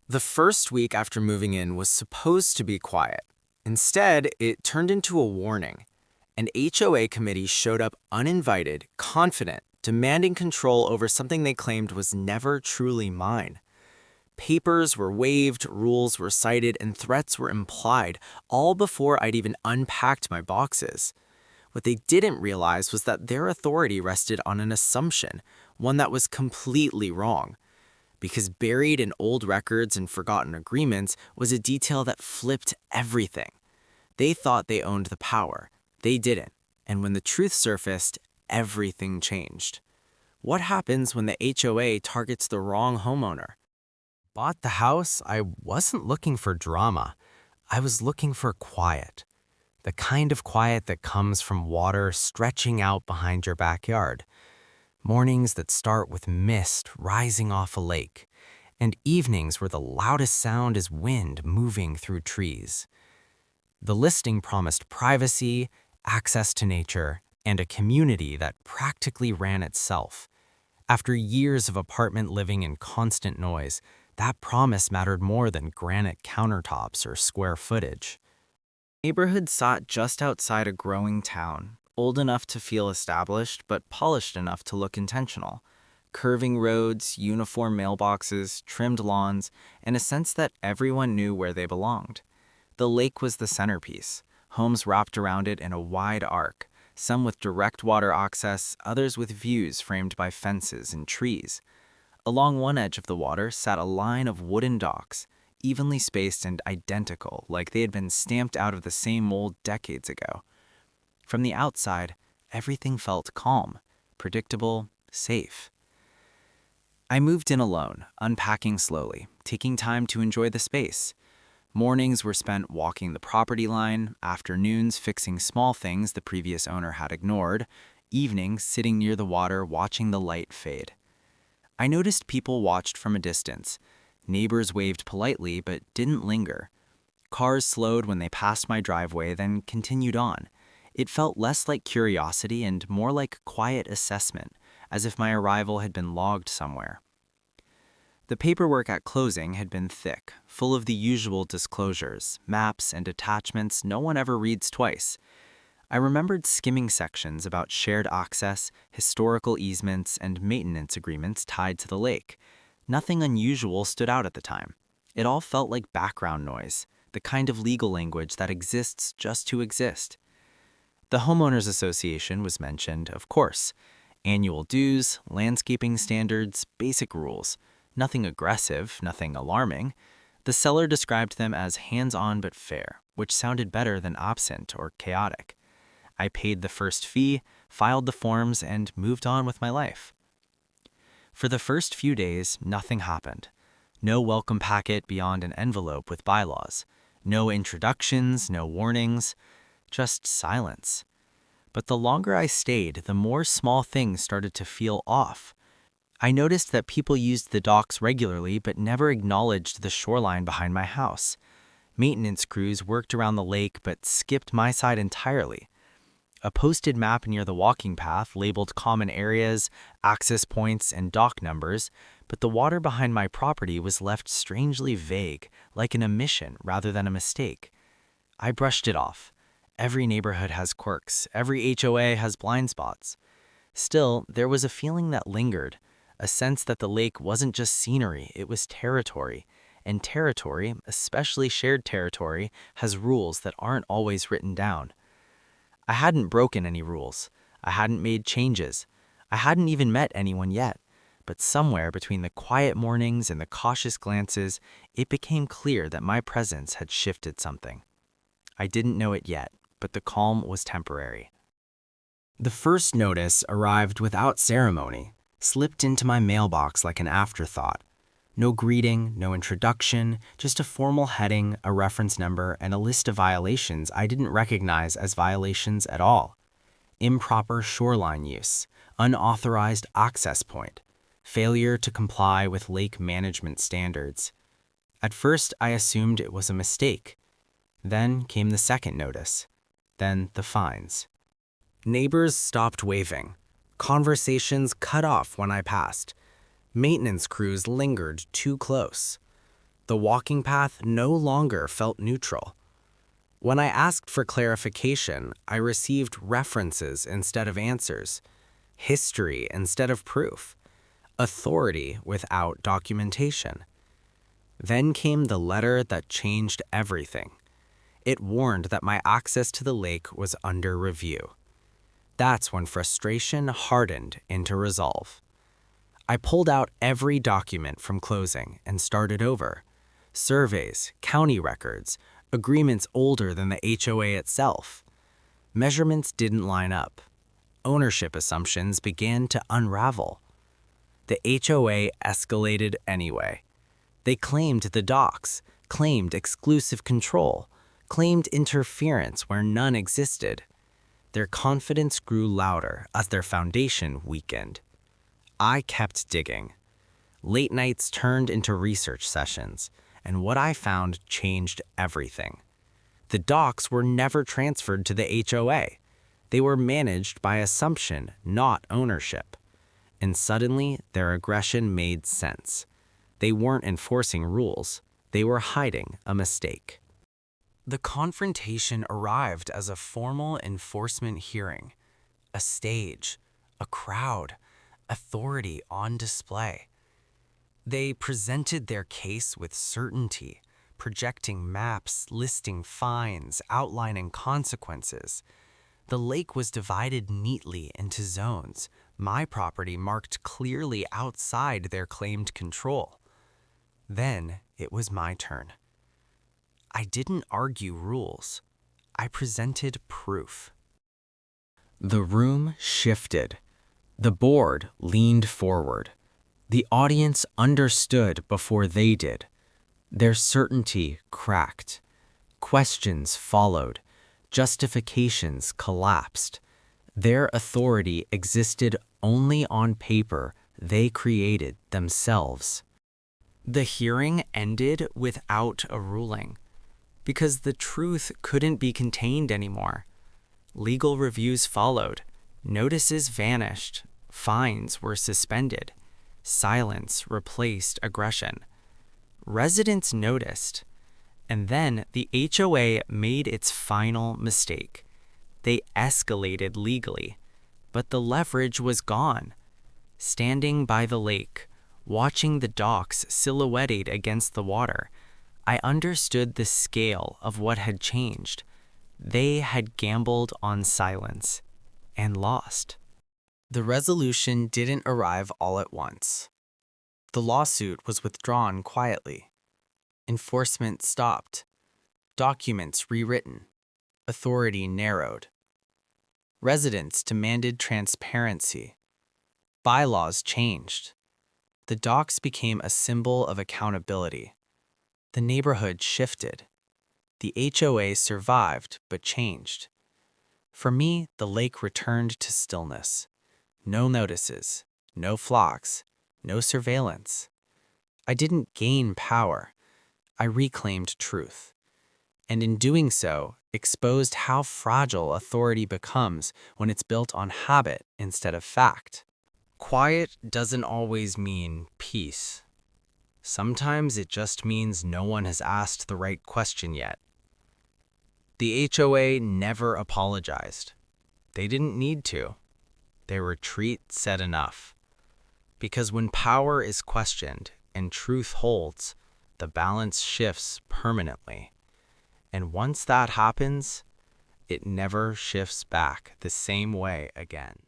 The first week after moving in was supposed to be quiet. Instead, it turned into a warning. An HOA committee showed up uninvited, confident, demanding control over something they claimed was never truly mine. Papers were waived, rules were cited, and threats were implied, all before I'd even unpacked my boxes. What they didn't realize was that their authority rested on an assumption, one that was completely wrong. Because buried in old records and forgotten agreements was a detail that flipped everything. They thought they owned the power. They didn't. And when the truth surfaced, everything changed. What happens when the HOA targets the wrong homeowner? Bought the house, I wasn't looking for drama. I was looking for quiet. The kind of quiet that comes from water stretching out behind your backyard. Mornings that start with mist rising off a lake, and evenings where the loudest sound is wind moving through trees. The listing promised privacy, access to nature, and a community that practically ran itself. After years of apartment living in constant noise, that promise mattered more than granite countertops or square footage. The neighborhood sat just outside a growing town, old enough to feel established but polished enough to look intentional. Curving roads, uniform mailboxes, trimmed lawns, and a sense that everyone knew where they belonged. The lake was the centerpiece, homes wrapped around it in a wide arc, some with direct water access, others with views framed by fences and trees. Along one edge of the water sat a line of wooden docks, evenly spaced and identical, like they had been stamped out of the same mold decades ago. From the outside, everything felt calm, predictable, safe. I moved in alone, unpacking slowly, taking time to enjoy the space. Mornings were spent walking the property line, afternoons fixing small things the previous owner had ignored, evenings sitting near the water watching the light fade. I noticed people watched from a distance. Neighbors waved politely but didn't linger. Cars slowed when they passed my driveway, then continued on. It felt less like curiosity and more like quiet assessment, as if my arrival had been logged somewhere. The paperwork at closing had been thick, full of the usual disclosures, maps, and attachments no one ever reads twice. I remembered skimming sections about shared access, historical easements, and maintenance agreements tied to the lake. Nothing unusual stood out at the time. It all felt like background noise, the kind of legal language that exists just to exist. The Homeowners Association was mentioned, of course. Annual dues, landscaping standards, basic rules. Nothing aggressive, nothing alarming. The seller described them as hands-on but fair, which sounded better than absent or chaotic. I paid the first fee, filed the forms, and moved on with my life. For the first few days, nothing happened. No welcome packet beyond an envelope with bylaws. No introductions, no warnings, just silence. But the longer I stayed, the more small things started to feel off. I noticed that people used the docks regularly but never acknowledged the shoreline behind my house. Maintenance crews worked around the lake but skipped my side entirely. A posted map near the walking path labeled common areas, access points, and dock numbers, but the water behind my property was left strangely vague, like an omission rather than a mistake. I brushed it off. Every neighborhood has quirks, every HOA has blind spots. Still, there was a feeling that lingered, a sense that the lake wasn't just scenery, it was territory. And territory, especially shared territory, has rules that aren't always written down. I hadn't broken any rules. I hadn't made changes. I hadn't even met anyone yet. But somewhere between the quiet mornings and the cautious glances, it became clear that my presence had shifted something. I didn't know it yet, but the calm was temporary. The first notice arrived without ceremony, slipped into my mailbox like an afterthought. No greeting, no introduction, just a formal heading, a reference number, and a list of violations I didn't recognize as violations at all. Improper shoreline use, unauthorized access point, failure to comply with lake management standards. At first, I assumed it was a mistake. Then came the second notice. Then the fines. Neighbors stopped waving. Conversations cut off when I passed. Maintenance crews lingered too close. The walking path no longer felt neutral. When I asked for clarification, I received references instead of answers, history instead of proof, authority without documentation. Then came the letter that changed everything. It warned that my access to the lake was under review. That's when frustration hardened into resolve. I pulled out every document from closing and started over. Surveys, county records, agreements older than the HOA itself. Measurements didn't line up. Ownership assumptions began to unravel. The HOA escalated anyway. They claimed the docks, claimed exclusive control, claimed interference where none existed. Their confidence grew louder as their foundation weakened. I kept digging. Late nights turned into research sessions, and what I found changed everything. The docks were never transferred to the HOA. They were managed by assumption, not ownership. And suddenly, their aggression made sense. They weren't enforcing rules. They were hiding a mistake. The confrontation arrived as a formal enforcement hearing, a stage, a crowd, authority on display. They presented their case with certainty, projecting maps, listing fines, outlining consequences. The lake was divided neatly into zones, my property marked clearly outside their claimed control. Then it was my turn. I didn't argue rules. I presented proof. The room shifted. The board leaned forward. The audience understood before they did. Their certainty cracked. Questions followed. Justifications collapsed. Their authority existed only on paper they created themselves. The hearing ended without a ruling, because the truth couldn't be contained anymore. Legal reviews followed. Notices vanished. Fines were suspended. Silence replaced aggression. Residents noticed. And then the HOA made its final mistake. They escalated legally, but the leverage was gone. Standing by the lake, watching the docks silhouetted against the water, I understood the scale of what had changed. They had gambled on silence and lost. The resolution didn't arrive all at once. The lawsuit was withdrawn quietly. Enforcement stopped. Documents rewritten. Authority narrowed. Residents demanded transparency. Bylaws changed. The docks became a symbol of accountability. The neighborhood shifted. The HOA survived but changed. For me, the lake returned to stillness. No notices, no flocks, no surveillance. I didn't gain power. I reclaimed truth. And in doing so, exposed how fragile authority becomes when it's built on habit instead of fact. Quiet doesn't always mean peace. Sometimes it just means no one has asked the right question yet. The HOA never apologized. They didn't need to. Their retreat said enough. Because when power is questioned and truth holds, the balance shifts permanently. And once that happens, it never shifts back the same way again.